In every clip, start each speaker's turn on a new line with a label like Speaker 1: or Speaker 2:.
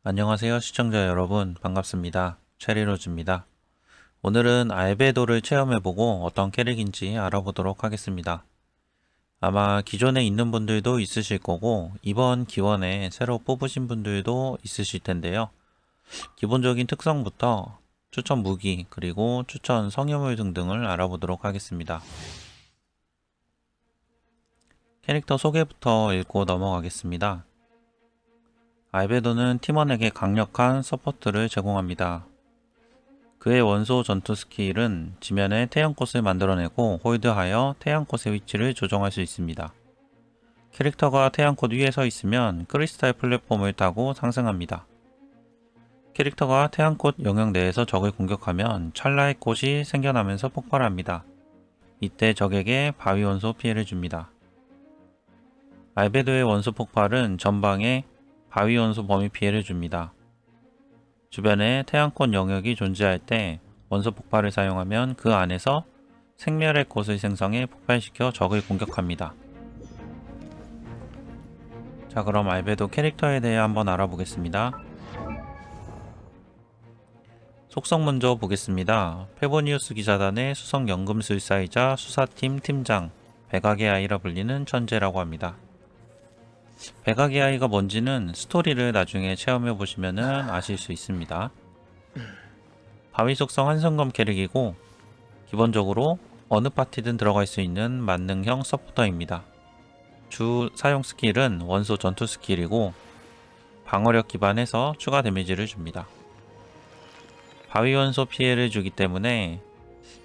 Speaker 1: 안녕하세요 시청자 여러분, 반갑습니다. 체리로즈입니다. 오늘은 알베도를 체험해보고 어떤 캐릭인지 알아보도록 하겠습니다. 아마 기존에 있는 분들도 있으실 거고 이번 기원에 새로 뽑으신 분들도 있으실 텐데요. 기본적인 특성부터 추천 무기 그리고 추천 성유물 등등을 알아보도록 하겠습니다. 캐릭터 소개부터 읽고 넘어가겠습니다. 알베도는 팀원에게 강력한 서포트를 제공합니다. 그의 원소 전투 스킬은 지면에 태양꽃을 만들어내고 홀드하여 태양꽃의 위치를 조정할 수 있습니다. 캐릭터가 태양꽃 위에 서 있으면 크리스탈 플랫폼을 타고 상승합니다. 캐릭터가 태양꽃 영역 내에서 적을 공격하면 찰나의 꽃이 생겨나면서 폭발합니다. 이때 적에게 바위 원소 피해를 줍니다. 알베도의 원소 폭발은 전방에 바위 원소 범위 피해를 줍니다. 주변에 태양꽃 영역이 존재할 때 원소 폭발을 사용하면 그 안에서 생멸의 꽃을 생성해 폭발시켜 적을 공격합니다. 자, 그럼 알베도 캐릭터에 대해 한번 알아보겠습니다. 속성 먼저 보겠습니다. 페보니우스 기사단의 수석 연금술사이자 수사팀 팀장, 백악의 아이라 불리는 천재라고 합니다. 백악의 아이가 뭔지는 스토리를 나중에 체험해 보시면 아실 수 있습니다. 바위 속성 한성검 캐릭이고 기본적으로 어느 파티든 들어갈 수 있는 만능형 서포터입니다. 주 사용 스킬은 원소 전투 스킬이고 방어력 기반해서 추가 데미지를 줍니다. 바위 원소 피해를 주기 때문에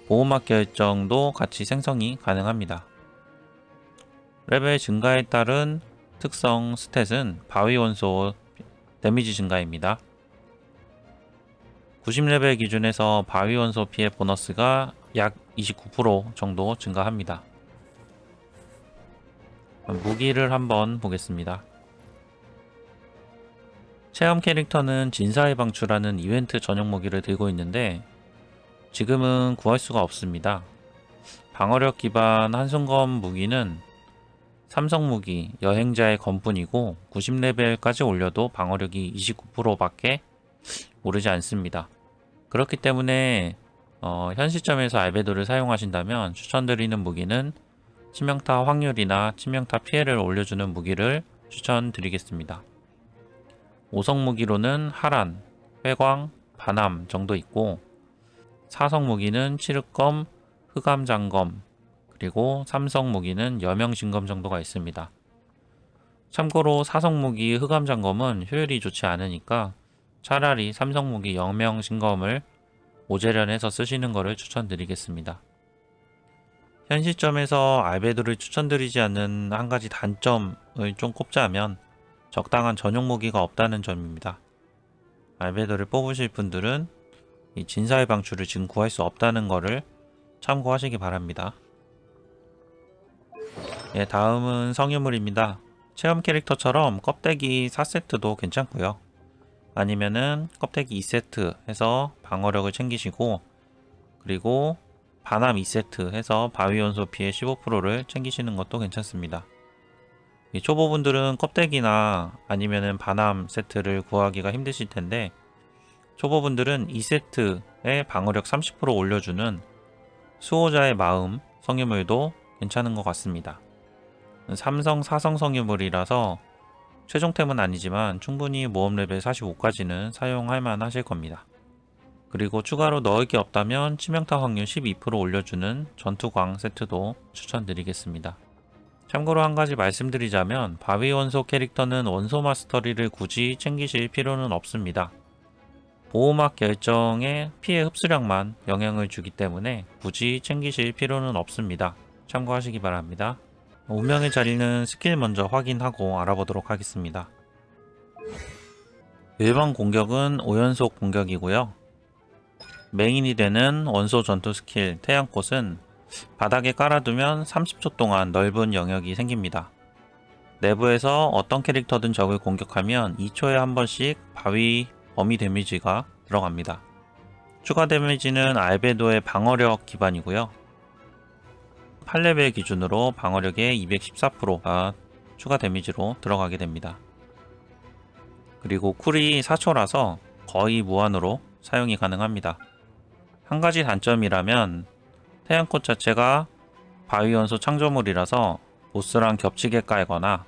Speaker 1: 보호막 결정도 같이 생성이 가능합니다. 레벨 증가에 따른 특성 스탯은 바위 원소 데미지 증가입니다. 90레벨 기준에서 바위 원소 피해 보너스가 약 29% 정도 증가합니다. 무기를 한번 보겠습니다. 체험 캐릭터는 진사의 방출하는 이벤트 전용 무기를 들고 있는데 지금은 구할 수가 없습니다. 방어력 기반 한순검 무기는 삼성 무기 여행자의 검뿐이고 90레벨까지 올려도 방어력이 29%밖에 오르지 않습니다. 그렇기 때문에 현 시점에서 알베도를 사용하신다면 추천드리는 무기는 치명타 확률이나 치명타 피해를 올려주는 무기를 추천드리겠습니다. 5성 무기로는 하란, 회광, 반함 정도 있고 4성 무기는 칠흑검, 흑암장검, 그리고 3성 무기는 여명신검 정도가 있습니다. 참고로 4성 무기 흑암장검은 효율이 좋지 않으니까 차라리 3성 무기 여명신검을 오재련해서 쓰시는 것을 추천드리겠습니다. 현 시점에서 알베도를 추천드리지 않는 한 가지 단점을 좀 꼽자면 적당한 전용 무기가 없다는 점입니다. 알베도를 뽑으실 분들은 이 진사의 방출을 지금 구할 수 없다는 것을 참고하시기 바랍니다. 예, 다음은 성유물입니다. 체험 캐릭터처럼 껍데기 4세트도 괜찮고요. 아니면은 껍데기 2세트 해서 방어력을 챙기시고 그리고 반함 2세트 해서 바위 원소 피해 15%를 챙기시는 것도 괜찮습니다. 초보분들은 껍데기나 아니면은 반함 세트를 구하기가 힘드실 텐데 초보분들은 2세트에 방어력 30% 올려주는 수호자의 마음 성유물도 괜찮은 것 같습니다. 삼성 4성 성유물이라서 최종템은 아니지만 충분히 모험 레벨 45까지는 사용할 만 하실 겁니다. 그리고 추가로 넣을 게 없다면 치명타 확률 12% 올려주는 전투광 세트도 추천드리겠습니다. 참고로 한 가지 말씀드리자면 바위 원소 캐릭터는 원소 마스터리를 굳이 챙기실 필요는 없습니다. 보호막 결정의 피해 흡수량만 영향을 주기 때문에 굳이 챙기실 필요는 없습니다. 참고하시기 바랍니다. 운명의 자리는 스킬 먼저 확인하고 알아보도록 하겠습니다. 일반 공격은 5연속 공격이고요. 메인이 되는 원소 전투 스킬 태양꽃은 바닥에 깔아두면 30초 동안 넓은 영역이 생깁니다. 내부에서 어떤 캐릭터든 적을 공격하면 2초에 한 번씩 바위 범위 데미지가 들어갑니다. 추가 데미지는 알베도의 방어력 기반이고요. 8레벨 기준으로 방어력의 214%가 추가 데미지로 들어가게 됩니다. 그리고 쿨이 4초라서 거의 무한으로 사용이 가능합니다. 한 가지 단점이라면 태양꽃 자체가 바위원소 창조물이라서 보스랑 겹치게 깔거나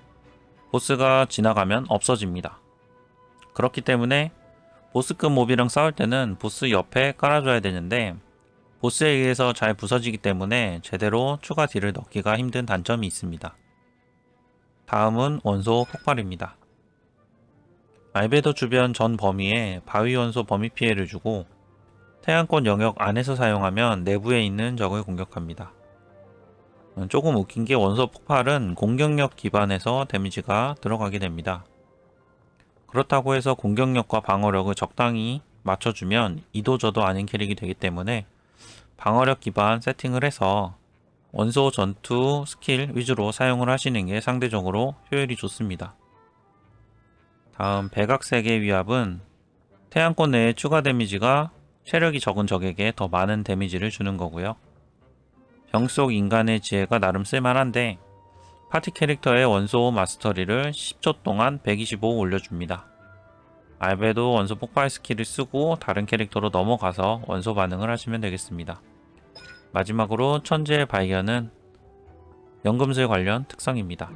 Speaker 1: 보스가 지나가면 없어집니다. 그렇기 때문에 보스급 몹이랑 싸울 때는 보스 옆에 깔아줘야 되는데 보스에 의해서 잘 부서지기 때문에 제대로 추가 딜을 넣기가 힘든 단점이 있습니다. 다음은 원소 폭발입니다. 알베도 주변 전 범위에 바위 원소 범위 피해를 주고 태양권 영역 안에서 사용하면 내부에 있는 적을 공격합니다. 조금 웃긴 게 원소 폭발은 공격력 기반에서 데미지가 들어가게 됩니다. 그렇다고 해서 공격력과 방어력을 적당히 맞춰주면 이도저도 아닌 캐릭이 되기 때문에 방어력 기반 세팅을 해서 원소 전투 스킬 위주로 사용을 하시는 게 상대적으로 효율이 좋습니다. 다음 백악세계 위압은 태양권 내에 추가 데미지가 체력이 적은 적에게 더 많은 데미지를 주는 거고요. 병 속 인간의 지혜가 나름 쓸만한데 파티 캐릭터의 원소 마스터리를 10초 동안 125 올려줍니다. 알베도 원소 폭발 스킬을 쓰고 다른 캐릭터로 넘어가서 원소 반응을 하시면 되겠습니다. 마지막으로 천재의 발견은 연금술 관련 특성입니다.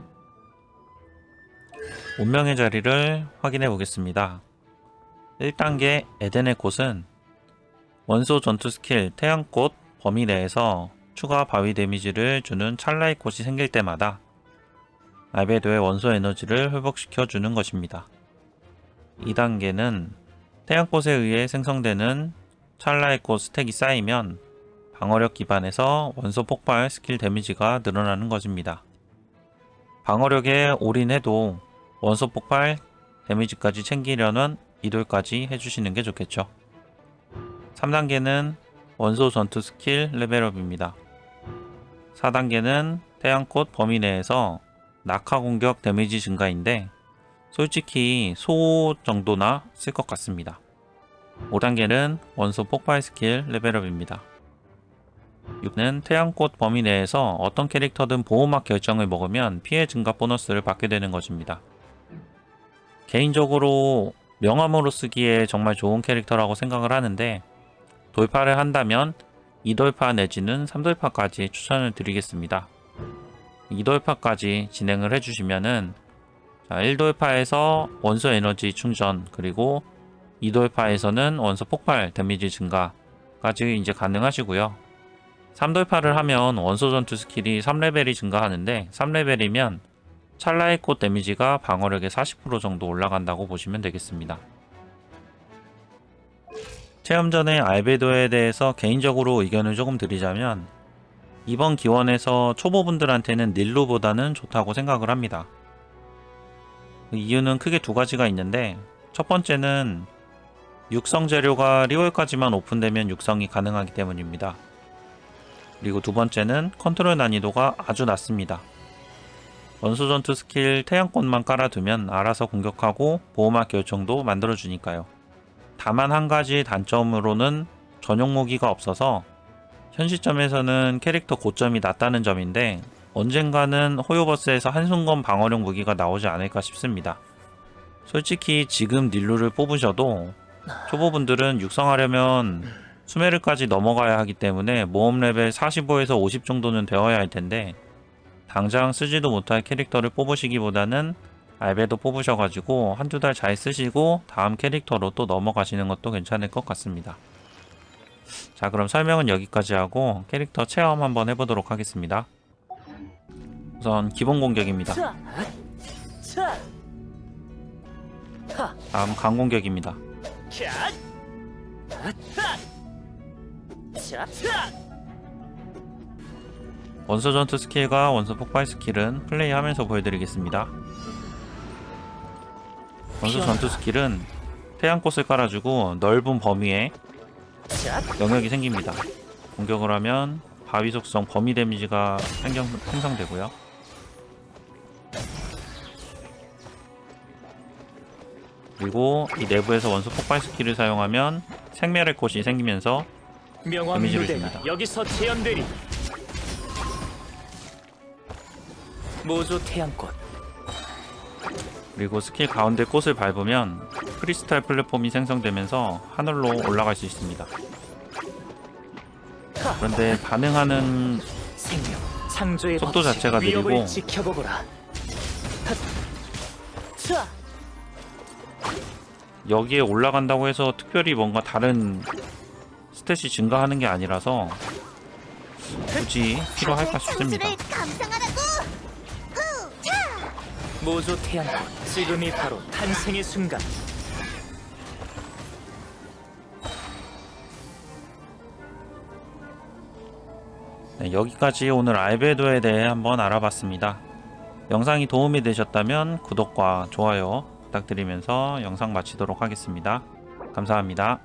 Speaker 1: 운명의 자리를 확인해 보겠습니다. 1단계 에덴의 꽃은 원소 전투 스킬 태양꽃 범위 내에서 추가 바위 데미지를 주는 찰나의 꽃이 생길 때마다 알베도의 원소 에너지를 회복시켜 주는 것입니다. 2단계는 태양꽃에 의해 생성되는 찰나의 꽃 스택이 쌓이면 방어력 기반에서 원소 폭발 스킬 데미지가 늘어나는 것입니다. 방어력에 올인해도 원소 폭발 데미지까지 챙기려는 이돌까지 해주시는 게 좋겠죠. 3단계는 원소 전투 스킬 레벨업입니다. 4단계는 태양꽃 범위 내에서 낙하 공격 데미지 증가인데 솔직히 소 정도나 쓸 것 같습니다. 5단계는 원소 폭발 스킬 레벨업입니다. 6는 태양꽃 범위 내에서 어떤 캐릭터든 보호막 결정을 먹으면 피해 증가 보너스를 받게 되는 것입니다. 개인적으로 명함으로 쓰기에 정말 좋은 캐릭터라고 생각을 하는데 돌파를 한다면 2돌파 내지는 3돌파까지 추천을 드리겠습니다. 2돌파까지 진행을 해주시면은 1돌파에서 원소 에너지 충전 그리고 2돌파에서는 원소 폭발 데미지 증가까지 이제 가능하시고요. 3돌파를 하면 원소 전투 스킬이 3레벨이 증가하는데 3레벨이면 찰나의 꽃 데미지가 방어력의 40% 정도 올라간다고 보시면 되겠습니다. 체험 전에 알베도에 대해서 개인적으로 의견을 조금 드리자면 이번 기원에서 초보분들한테는 닐루보다는 좋다고 생각을 합니다. 이유는 크게 두 가지가 있는데 첫 번째는 육성 재료가 리월까지만 오픈되면 육성이 가능하기 때문입니다. 그리고 두 번째는 컨트롤 난이도가 아주 낮습니다. 원소 전투 스킬 태양꽃만 깔아두면 알아서 공격하고 보호막 결정도 만들어주니까요. 다만 한 가지 단점으로는 전용 무기가 없어서 현 시점에서는 캐릭터 고점이 낮다는 점인데 언젠가는 호요버스에서 한순간 방어력 무기가 나오지 않을까 싶습니다. 솔직히 지금 닐루를 뽑으셔도 초보분들은 육성하려면 수메르까지 넘어가야 하기 때문에 모험 레벨 45에서 50 정도는 되어야 할 텐데 당장 쓰지도 못할 캐릭터를 뽑으시기보다는 알베도 뽑으셔가지고 한두 달 잘 쓰시고 다음 캐릭터로 또 넘어가시는 것도 괜찮을 것 같습니다. 자, 그럼 설명은 여기까지 하고 캐릭터 체험 한번 해보도록 하겠습니다. 우선 기본 공격입니다. 다음 강공격입니다. 원소 전투 스킬과 원소 폭발 스킬은 플레이하면서 보여드리겠습니다. 원소 전투 스킬은 태양꽃을 깔아주고 넓은 범위에 영역이 생깁니다. 공격을 하면 바위 속성 범위 데미지가 생성되고요. 그리고 이 내부에서 원소 폭발 스킬을 사용하면 생멸의 꽃이 생기면서 데미지를 줍니다.
Speaker 2: 여기서 재현되리. 모조 태양꽃.
Speaker 1: 그리고 스킬 가운데 꽃을 밟으면 크리스탈 플랫폼이 생성되면서 하늘로 올라갈 수 있습니다. 그런데 반응하는
Speaker 2: 생명, 창조의
Speaker 1: 속도
Speaker 2: 법칙,
Speaker 1: 자체가
Speaker 2: 위협을
Speaker 1: 느리고
Speaker 2: 지켜보거라. 핫. 차.
Speaker 1: 여기에 올라간다고 해서 특별히 뭔가 다른 스탯이 증가하는 게 아니라서 굳이 필요할까 싶습니다.
Speaker 3: 창수를 감상하라고.
Speaker 2: 모조 태양꽃, 지금이 바로 탄생의 순간.
Speaker 1: 네, 여기까지 오늘 알베도에 대해 한번 알아봤습니다. 영상이 도움이 되셨다면 구독과 좋아요 부탁드리면서 영상 마치도록 하겠습니다. 감사합니다.